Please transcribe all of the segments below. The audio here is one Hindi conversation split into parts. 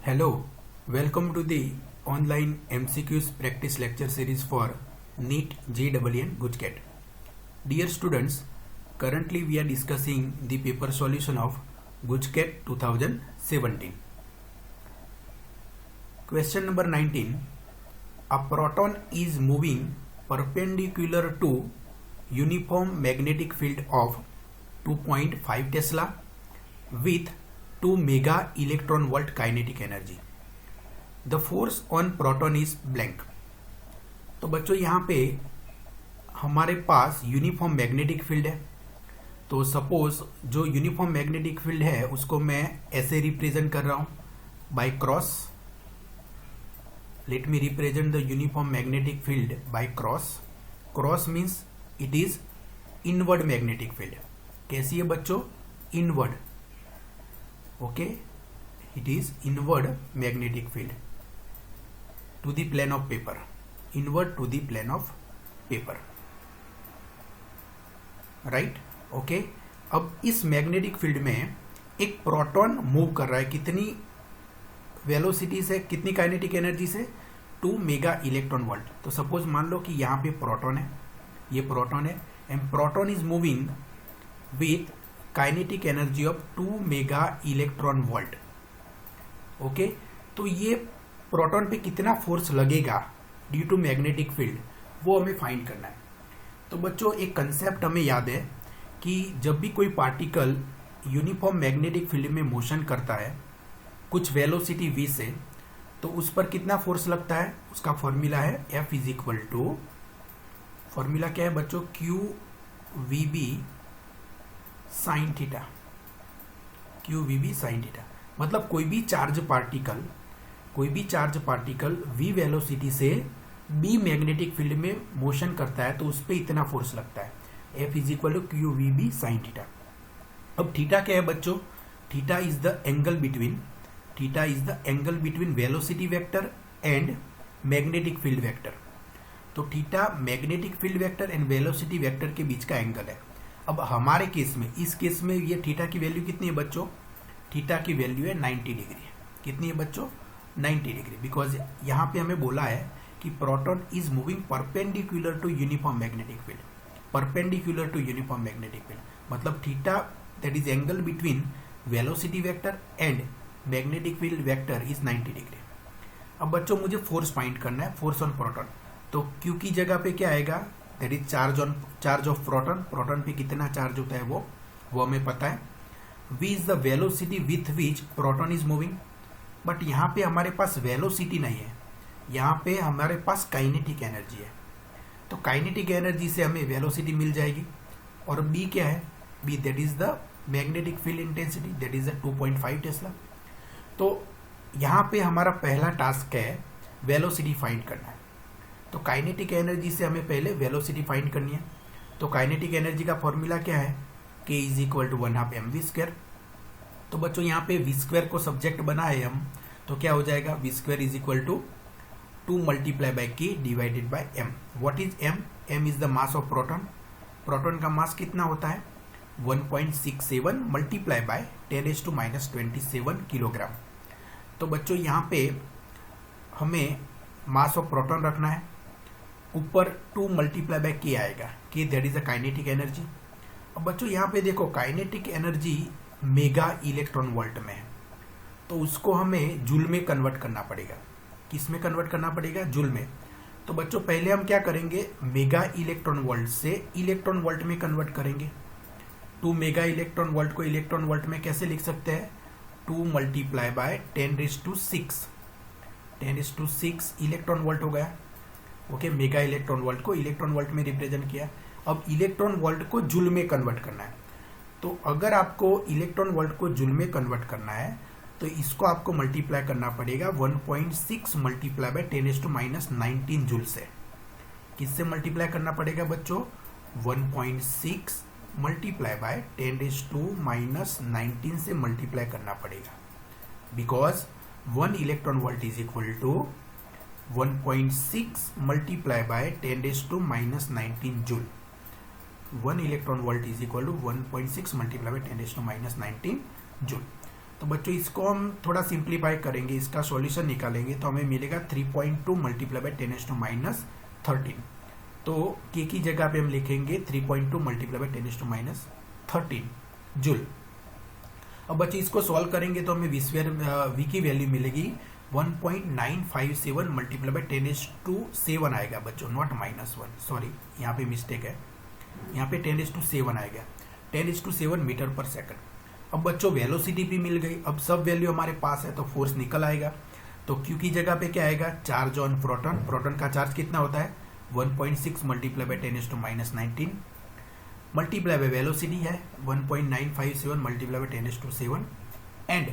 Hello, welcome to the online MCQs practice lecture series for NEET JEE GUJCAT. Dear students, currently we are discussing the paper solution of GUJCAT 2017. Question number 19. A proton is moving perpendicular to uniform magnetic field of 2.5 Tesla with 2 mega electron volt kinetic energy. The force on proton is blank. तो बच्चों यहाँ पे हमारे पास यूनिफॉर्म मैग्नेटिक फील्ड है. तो सपोज जो यूनिफॉर्म मैग्नेटिक फील्ड है उसको मैं ऐसे रिप्रेजेंट कर रहा हूँ by cross. Let me represent the uniform magnetic field by cross. Cross means it is inward magnetic field. कैसी है बच्चों? Inward. Okay, it is inward magnetic field to the plane of paper. Inward to the plane of paper. Right? Okay. अब इस मैग्नेटिक फील्ड में एक प्रोटॉन मूव कर रहा है. कितनी वेलोसिटी से, कितनी काइनेटिक एनर्जी से? 2 मेगा इलेक्ट्रॉन वोल्ट. तो सपोज मान लो कि यहाँ पे प्रोटॉन है, ये प्रोटॉन है, and proton is moving with kinetic energy of 2 mega electron volt. Okay, तो ये प्रोटॉन पे कितना फोर्स लगेगा ड्यू टू मैग्नेटिक फील्ड, वो हमें फाइंड करना है. तो बच्चों एक कंसेप्ट हमें याद है कि जब भी कोई पार्टिकल यूनिफॉर्म मैग्नेटिक फील्ड में मोशन करता है कुछ वेलोसिटी v से, तो उस पर कितना फोर्स लगता है, उसका फॉर्मूला है F is equal to, formula क्या है बच्चों? Q V B sine theta. Q V B sine theta मतलब कोई भी चार्ज पार्टिकल v वेलोसिटी से b मैग्नेटिक फील्ड में मोशन करता है तो उस पर इतना फोर्स लगता है. F is equal to Q V B sine theta. अब थीटा क्या है बच्चों? Theta is the angle between velocity vector and magnetic field vector. तो theta magnetic field vector and velocity vector के बीच का एंगल है. अब हमारे केस में, इस केस में ये थीटा की वैल्यू कितनी है बच्चों? थीटा की वैल्यू है 90 डिग्री. कितनी है बच्चों? 90 डिग्री. बिकॉज यहाँ पे हमें बोला है कि proton is moving perpendicular to uniform magnetic field. Perpendicular to uniform magnetic field मतलब theta that is angle between velocity vector and magnetic field vector is 90 degree. अब बच्चों मुझे फोर्स फाइंड करना है, फोर्स ऑन प्रोटॉन. तो क्यू की जगह पे क्या आएगा? That is charge of proton. Proton पे कितना चार्ज होता है वो हमें पता है. v is the velocity with which proton is moving. But यहाँ पे हमारे पास वेलोसिटी नहीं है, यहाँ पे हमारे पास काइनेटिक एनर्जी है. तो काइनेटिक एनर्जी से हमें वेलोसिटी मिल जाएगी. और b क्या है? b that is the magnetic field intensity, that is the 2.5 Tesla. तो यहाँ पे हमारा पहला टास्क है वेलोसिटी फाइंड करना है. तो काइनेटिक एनर्जी से हमें पहले वेलोसिटी फाइंड करनी है. तो काइनेटिक एनर्जी का फॉर्मूला क्या है? k is equal to 1/2 mv². तो बच्चों यहाँ पे v² को सब्जेक्ट बनाए हम, तो क्या हो जाएगा? v² is equal to 2 multiply by k divided by m. What is m? m is the mass of proton. Proton का मास कितना होता है? 1.67 मल्टीप्लाई बाय 10⁻⁻27 किलोग्राम. तो बच्चों यहाँ पे हमें मास ऑफ प्रोटॉन रखना है. ऊपर 2 मल्टीप्लाई बाय k आएगा, k that is a kinetic energy. अब बच्चों यहाँ पे देखो kinetic energy mega electron volt में है, तो उसको हमें जूल में कन्वर्ट करना पड़ेगा. किस में कन्वर्ट करना पड़ेगा? जूल में. तो बच्चों पहले हम क्या करेंगे? मेगा इलेक्ट्रॉन वोल्ट से इलेक्ट्रॉन वोल्ट में कन्वर्ट करेंगे. 2 मेगा इलेक्ट्रॉन वोल्ट को इलेक्ट्रॉन वोल्ट में कैसे लिख सकते हैं? 2 मल्टीप्लाई बाय 10⁶. 10⁶ इलेक्ट्रॉन वोल्ट हो गया. ओके, मेगा इलेक्ट्रॉन वोल्ट को इलेक्ट्रॉन वोल्ट में रिप्रेजेंट किया. अब इलेक्ट्रॉन वोल्ट को जूल में कन्वर्ट करना है. तो अगर आपको इलेक्ट्रॉन वोल्ट को जूल में कन्वर्ट करना है तो इसको आपको मल्टीप्लाई करना पड़ेगा 1.6 मल्टीप्लाई बाय 10⁻⁹ जूल से. किससे मल्टीप्लाई करना पड़ेगा बच्चों? 1.6 मल्टीप्लाई बाय 10⁻⁹ से मल्टीप्लाई करना पड़ेगा. Because 1 electron volt is equal to 1.6 multiply by 10⁻⁹ joule. 1 electron volt is equal to 1.6 multiply by 10⁻⁹ joule. तो बच्चों इसको हम थोड़ा सिंप्लीफाई करेंगे, इसका सॉल्यूशन निकालेंगे तो हमें मिलेगा 3.2 मल्टीप्लाई बाय 10⁻13। तो के की जगह पे हम लिखेंगे 3.2 मल्टीप्लाई बाय 10⁻13 जूल। अब बच्चे इसको सॉल्व करेंगे तो हमें वी की वैल्यू मिलेगी 1.957 मल्टीप्लाई बाय 10⁻7 आएगा बच्चों, नॉट -1, सॉरी यहाँ पे मिस्टेक है, यहाँ पे 10⁻7 आएगा, 10⁻7 मीटर पर सेकंड। अब बच्चों वेलोसिटी भी मिल गई, अब सब वैल्यू हमारे पास है तो फोर्स निकल आएगा। तो क्यू की जगह पे क्या आएगा, चार्ज ऑन प्रोटॉन, प्रोटॉन का चार्ज कितना होता है 1.6 multiply bye 10⁻19 multiply by velocity है 1.957 मल्टीप्लाई बाय 10⁻7 एंड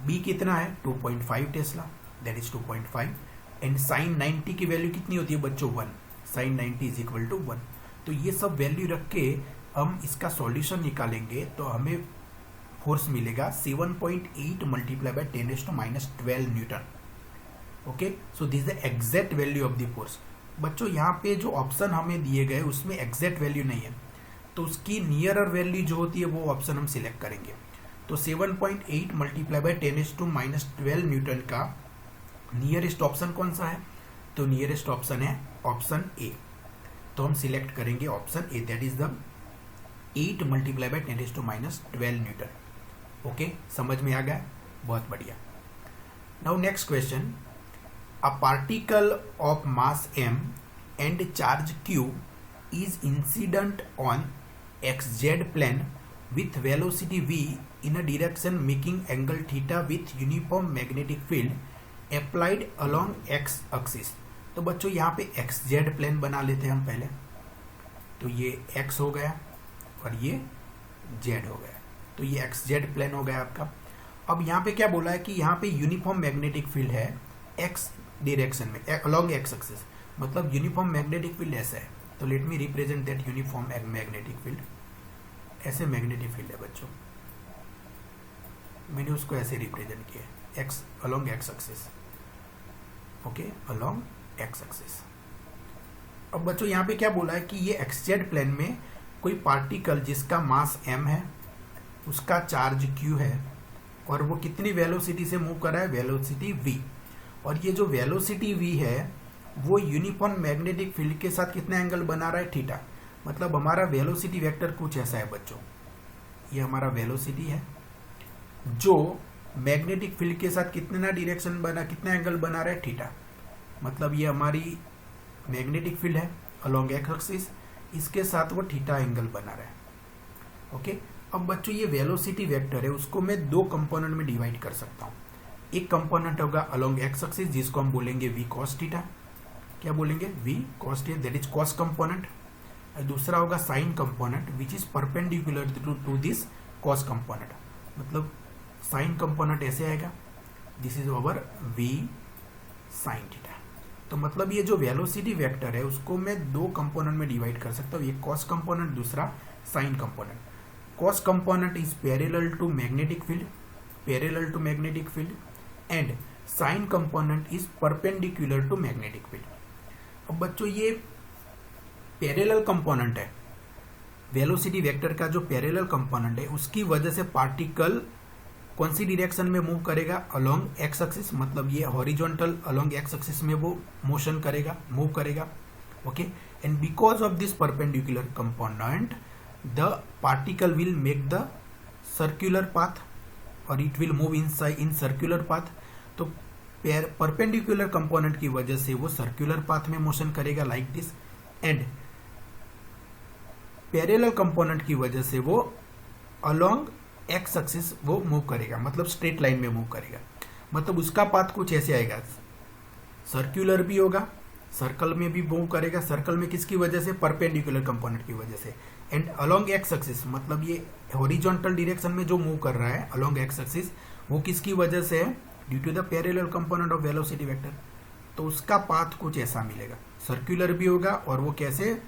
बी कितना है 2.5 tesla, that is 2.5 and sine 90 की वैल्यू कितनी होती है बच्चों 1, साइन 90 इज इक्वल टू 1। तो ये सब वैल्यू रख के हम इसका सॉल्यूशन निकालेंगे तो हमें फोर्स मिलेगा 7.8 multiply by 10⁻12 Newton. Okay, so this the exact value of the force. बच्चों यहाँ पे जो ऑप्शन हमें दिए गए उसमें एग्जैक्ट वैल्यू नहीं है, तो उसकी नियरर वैल्यू जो होती है वो ऑप्शन हम सिलेक्ट करेंगे। तो 7.8 मल्टीप्लाई बाय 10⁻12 न्यूटन का नियरेस्ट ऑप्शन कौन सा है, तो नियरेस्ट ऑप्शन है ऑप्शन ए। तो हम सिलेक्ट करेंगे option A, that is the 8 multiply by 10⁻12 Newton. Okay, समझ में आ गया, बहुत बढ़िया। Now next question, a particle of mass m and charge q is incident on xz plane with velocity v in a direction making angle theta with uniform magnetic field applied along x axis। तो बच्चों यहाँ पे xz प्लेन बना लेते हैं हम पहले, तो ये x हो गया और ये z हो गया, तो ये xz प्लेन हो गया आपका। अब यहाँ पे क्या बोला है कि यहाँ पे यूनिफॉर्म मैग्नेटिक फील्ड है x डायरेक्शन में along x एक्सिस, मतलब यूनिफॉर्म मैग्नेटिक फील्ड ऐसा है। तो let me represent that uniform magnetic field, ऐसे मैग्नेटिक फील्ड है बच्चों, मैंने उसको ऐसे रिप्रेजेंट किया x along x axis. Okay, along x axis. अब बच्चों यहाँ पे क्या बोला है कि ये xz प्लेन में कोई पार्टिकल जिसका मास m है, उसका चार्ज q है और वो कितनी वेलोसिटी से मूव कर रहा है, वेलोसिटी v, और ये जो वेलोसिटी v है वो यूनिफॉर्म मैग्नेटिक फील्ड के साथ कितना एंगल बना रहा है, थीटा। मतलब हमारा वेलोसिटी वेक्टर कुछ ऐसा है बच्चों, ये हमारा वेलोसिटी है जो मैग्नेटिक फील्ड के साथ कितना डायरेक्शन बना, कितना एंगल बना रहा है, थीटा। मतलब ये हमारी मैग्नेटिक फील्ड है अलोंग एक्स एक्सिस, इसके साथ वो थीटा एंगल बना रहा है। ओके, अब बच्चों ये वेलोसिटी वेक्टर है, उसको मैं दो कंपोनेंट में डिवाइड कर सकता हूँ। एक कंपोनेंट होगा अलोंग एक्स एक्सिस जिसको हम बोलेंगे v cos थीटा, क्या बोलेंगे v cos theta, that is cos component. दूसरा होगा sine component which is perpendicular to this cos component, मतलब साइन कंपोनेंट ऐसे आएगा, this is over v sine theta. तो मतलब ये जो वेलोसिटी वेक्टर है उसको मैं दो कंपोनेंट में डिवाइड कर सकता हूँ, एक कॉस कंपोनेंट, दूसरा sine component. Cos component is parallel to magnetic field, parallel to magnetic field, and sine component is perpendicular to magnetic field. अब बच्चों ये पैरेलल कंपोनेंट है, वेलोसिटी वेक्टर का जो पैरेलल कंपोनेंट है उसकी वजह से पार्टिकल कौन सी डायरेक्शन में मूव करेगा, अलोंग एक्स एक्सिस, मतलब ये हॉरिजॉन्टल अलोंग एक्स एक्सिस में वो मोशन करेगा, मूव करेगा। Okay, and because of this perpendicular component the particle will make the circular path और it will move in circular path. तो परपेंडिकुलर कंपोनेंट की वजह से वो सर्कुलर पाथ में मोशन करेगा like this, and parallel component की वजह से वो अलोंग एक्स एक्सिस वो मूव करेगा, मतलब स्ट्रेट लाइन में मूव करेगा। मतलब उसका पाथ कुछ ऐसे आएगा, सर्कुलर भी होगा, सर्कल में भी मूव करेगा, सर्कल में किसकी वजह से, परपेंडिकुलर कंपोनेंट की वजह से, एंड अलोंग एक्स एक्सिस, मतलब ये हॉरिजॉन्टल डायरेक्शन में जो मूव कर रहा है अलोंग एक्स एक्सिस वो किसकी वजह से है, due to the parallel component of velocity vector. तो उसका पाथ कुछ ऐसा मिलेगा, सर्कुलर भी होगा और वो कैसे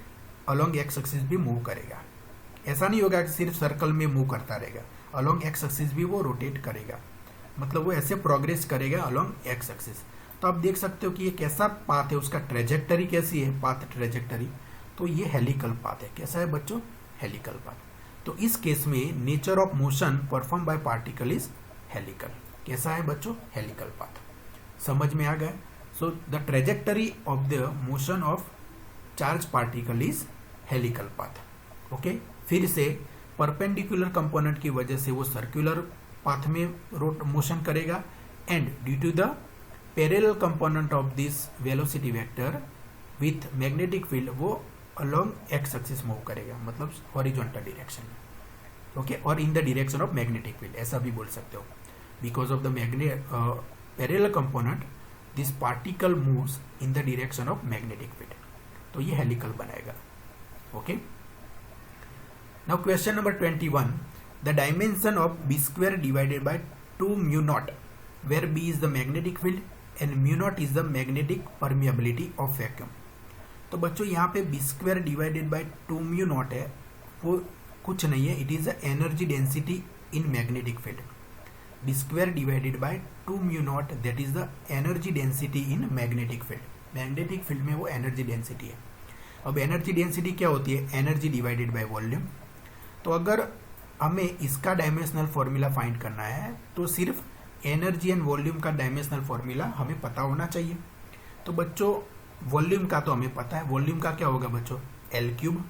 अलोंग एक्स एक्सिस भी मूव करेगा। ऐसा नहीं होगा कि सिर्फ सर्कल में मूव करता रहेगा, अलोंग एक्स एक्सिस भी वो रोटेट करेगा, मतलब वो ऐसे प्रोग्रेस करेगा अलोंग एक्स एक्सिस। तो आप देख सकते हो कि ये कैसा पाथ है, उसका ट्रेजेक्टरी कैसी है, पाथ ट्रेजेक्टरी, तो ये हेलिकल पाथ है। कैसा है बच्चों, हेलिकल पाथ। तो इस केस में nature of motion perform by particle is helical. कैसा है बच्चों? Helical path. समझ में आ गया? So the trajectory of the motion of charge particle is helical path. Okay, फिर से परपेंडिकुलर कंपोनेंट की वजह से वो सर्कुलर पाथ में मोशन करेगा, and due to the parallel component of this velocity vector with magnetic field वो अलोंग एक्स एक्सिस मूव करेगा, मतलब हॉरिजॉन्टल डायरेक्शन में। ओके, और in the direction of magnetic field, ऐसा भी बोल सकते हो। Because of the parallel component this particle moves in the direction of magnetic field, तो ये हेलिकल बनाएगा। Okay, now question number 21, the dimension of B square divided by 2 mu naught where B is the magnetic field and mu naught is the magnetic permeability of vacuum. तो बच्चों यहाँ पे B square divided by 2 mu naught है, वो कुछ नहीं है, it is the energy density in magnetic field. B square divided by 2 mu naught, that is the energy density in magnetic field. Magnetic field में वो एनर्जी डेंसिटी है। अब एनर्जी डेंसिटी क्या होती है? Energy divided by volume. तो अगर हमें इसका डायमेंशनल फॉर्मूला फाइंड करना है तो सिर्फ एनर्जी एंड वॉल्यूम का डायमेंशनल फॉर्मूला हमें पता होना चाहिए। तो बच्चों वॉल्यूम का तो हमें पता है, वॉल्यूम का क्या होगा बच्चों? L cube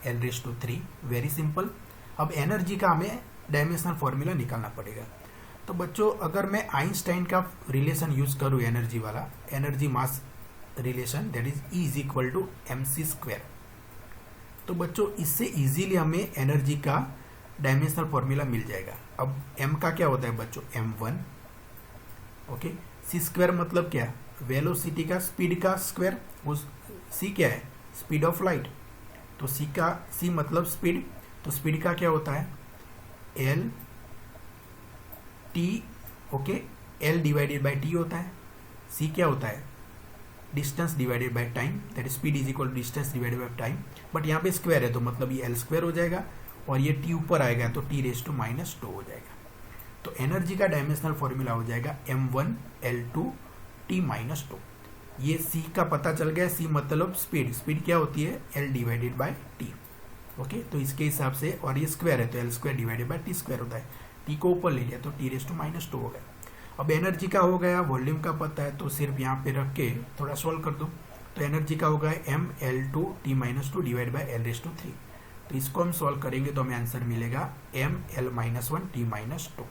L⁻3, very simple. अब एनर्जी का हमें डायमेंशनल फॉर्मूला निकालना पड़ेगा। तो बच्चों अगर मैं आइंस्टाइन का रिलेशन यूज करूँ एनर्जी वाला, energy mass relation, that is E is equal to mc²। तो बच्चों इससे इजीली हमें एनर्जी का डायमेंशनल फॉर्मूला मिल जाएगा। अब m का क्या होता है बच्चों? m1। ओके, c² मतलब क्या? वेलोसिटी का स्पीड का स्क्वायर। वो c क्या है? Speed of light. तो c मतलब स्पीड, तो स्पीड का क्या होता है? l t। Okay, l divided by t होता है। c क्या होता है? Distance divided by time, that is speed is equal to distance divided by time. But यहाँ पे स्क्वायर है तो मतलब ये L² हो जाएगा, और ये t ऊपर आएगा तो t⁻² हो जाएगा। तो एनर्जी का डायमेंशनल फॉर्मूला हो जाएगा m1 L2 t⁻²। ये c का पता चल गया, c मतलब स्पीड। स्पीड क्या होती है? L divided by t। Okay, तो इसके हिसाब से, और ये स्क्वायर है तो L² डिवाइडेड बाय t² होता है। t को ऊपर ले लिया तो t⁻² हो गया। अब एनर्जी का हो गया, वॉल्यूम का पता है, तो सिर्फ यहाँ पे रख के थोड़ा सॉल्व कर दो। तो एनर्जी का होगा mL2 t⁻² divide by L⁻3। तो इसको हम सॉल्व करेंगे तो हमें आंसर मिलेगा mL-1 t⁻²।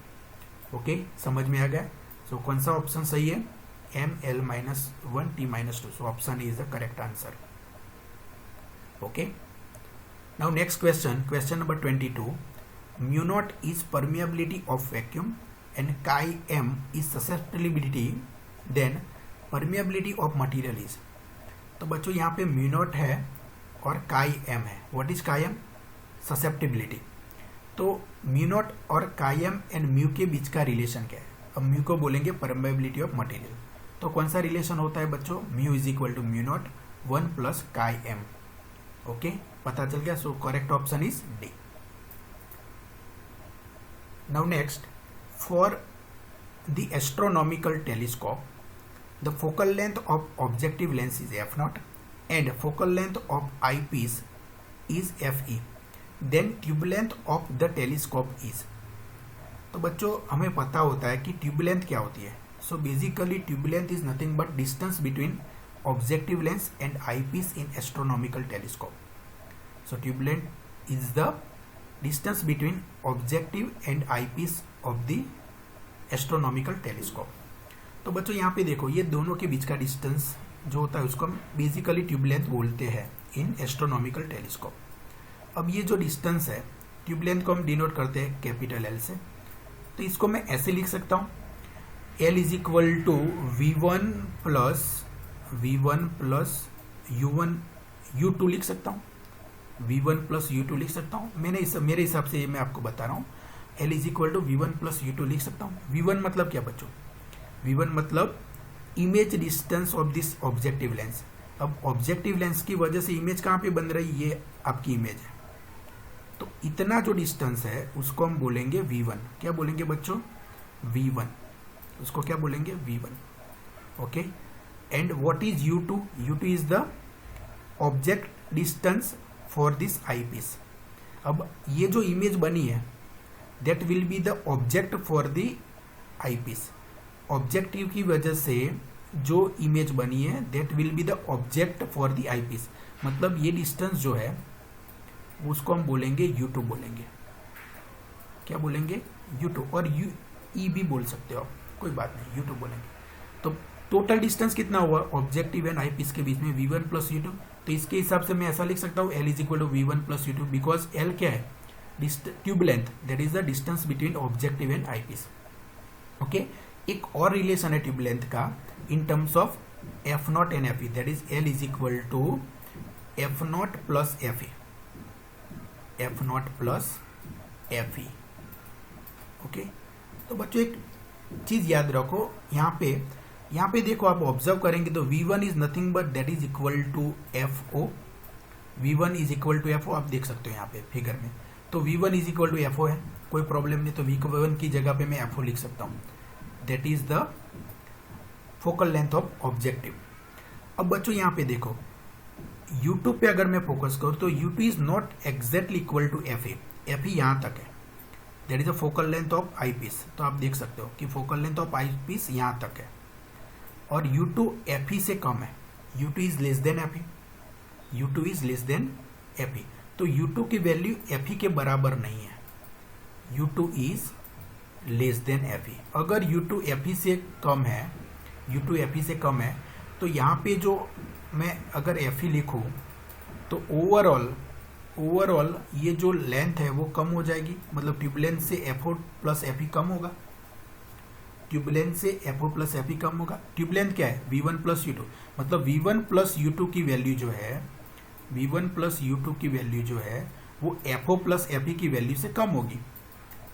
ओके, समझ में आ गया? सो कौन सा ऑप्शन सही है? mL-1 t⁻²। So option is the correct answer. Okay, now next question, question number 22, mu naught is permeability of vacuum and chi m is susceptibility, then permeability of material is। तो बच्चों यहाँ पे म्यू नॉट है और chi m है। What is chi m? Susceptibility. तो म्यू नॉट और chi m एंड म्यू के बीच का रिलेशन क्या है? अब म्यू को बोलेंगे परमेबिलिटी ऑफ मटेरियल। तो कौन सा रिलेशन होता है बच्चों? Mu is equal to mu naught 1 plus chi m। ओके, पता चल गया। So correct option is D. Now next, for the astronomical telescope, the focal length of objective lens is f0 and focal length of eyepiece is fe, then tube length of the telescope is। तो बच्चों हमें पता होता है कि ट्यूब लेंथ क्या होती है। So basically tube length is nothing but distance between objective lens and eyepiece in astronomical telescope. So tube length is the distance between objective and eyepiece of the astronomical telescope. तो बच्चों यहाँ पे देखो, ये दोनों के बीच का डिस्टेंस जो होता है उसको हम बेसिकली ट्यूब लेंथ बोलते हैं इन एस्ट्रोनॉमिकल टेलीस्कोप। अब ये जो डिस्टेंस है, ट्यूब लेंथ को हम डिनोट करते हैं कैपिटल L से। तो इसको मैं ऐसे लिख सकता हूँ, L is equal to V1 plus U1 U2 लिख सकता हूँ। V1 प्लस U2 लिख सकता हूँ। मेरे हिसाब से मैं आपको बता रहा हूँ। L is equal to V1 plus U2 लिख सकता हूँ। V1 मतलब क्या बच्चों? V1 मतलब image distance of this objective lens. अब ऑब्जेक्टिव लेंस की वजह से इमेज कहाँ पे बन रही है? ये आपकी इमेज है। तो इतना जो डिस्टेंस है उसको हम बोलेंगे V1। क्या बोलेंगे बच्चों? V1। उसको क्या बोलेंगे? V1। Okay, and what is U2? U2 is the object distance for this eyepiece. अब ये जो इमेज बनी है that will be the object for the eyepiece. Objective की वजह से जो इमेज बनी है that will be the object for the eyepiece. मतलब ये डिस्टेंस जो है उसको हम बोलेंगे U2 बोलेंगे। क्या बोलेंगे? U2, और E भी बोल सकते हो आप, कोई बात नहीं, U2 बोलेंगे। तो टोटल डिस्टेंस कितना हुआ ऑब्जेक्टिव एंड आई पीस के बीच में? V1 plus U2। तो इसके हिसाब से मैं ऐसा लिख सकता हूँ L is equal to V1 plus U2, because L क्या है? Tube length, that is the distance between objective and eyepiece. Okay, एक और रिलेशन है ट्यूब लेंथ का in terms of F0 and Fe, that is L is equal to F0 plus Fe, F0 plus Fe। Okay, तो बच्चों एक चीज याद रखो, यहाँ पे देखो, आप ऑब्जर्व करेंगे तो V1 is nothing but that is equal to FO। V1 is equal to FO, आप देख सकते हो यहाँ पे फिगर में। तो V1 is equal to FO है, कोई प्रॉब्लम नहीं। तो V1 की जगह पे मैं FO लिख सकता हूँ, that is the focal length of objective. अब बच्चों यहाँ पे देखो, U2 पे अगर मैं फोकस करूँ तो U2 is not exactly equal to FA। FE यहाँ तक है, that is the focal length of eyepiece. तो आप देख सकते हो कि focal length of eyepiece यहाँ तक है, और U2 Fe से कम है। U2 is less than Fe, U2 is less than Fe। तो U2 की वैल्यू Fe के बराबर नहीं है, U2 is less than Fe। अगर U2 Fe से कम है, U2 Fe से कम है, तो यहाँ पे जो मैं अगर Fe लिखूँ तो ओवरऑल ये जो लेंथ है वो कम हो जाएगी। मतलब ट्यूबलेंथ से FO प्लस Fe कम होगा, ट्यूबलेंथ से FO प्लस Fe कम होगा। ट्यूबलेंथ क्या है? V1 plus U2। मतलब V1 प्लस U2 की वैल्यू जो है, V1 प्लस U2 की वैल्यू जो है वो FO प्लस Fe की वैल्यू से कम होगी।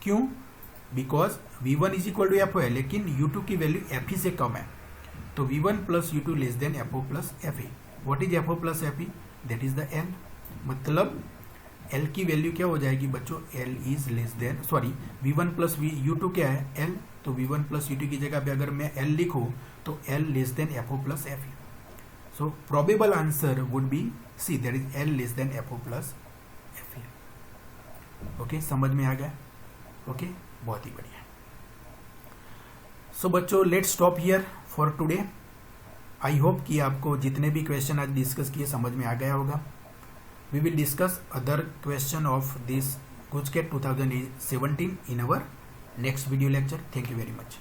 क्यों? Because V1 is equal to FO है, लेकिन U2 की वैल्यू Fe से कम है। तो V1 plus U2 less than FO plus Fe। What is FO plus Fe? That is the L। मतलब L की वैल्यू क्या हो जाएगी बच्चों? L is less than, sorry, V1 plus U2 क्या है? L। तो V1 प्लस U2 की जगह पे अगर मैं L लिखूं तो L less than FO plus Fe। So probable answer would be C, that is L less than FO plus Fe। Okay, समझ में आ गया? ओके, बहुत ही बढ़िया। सो बच्चों, let's stop here for today. I hope कि आपको जितने भी क्वेश्चन आज डिस्कस किए समझ में आ गया होगा। We will discuss other question of this GUJCAT 2017 in our next video lecture. Thank you very much.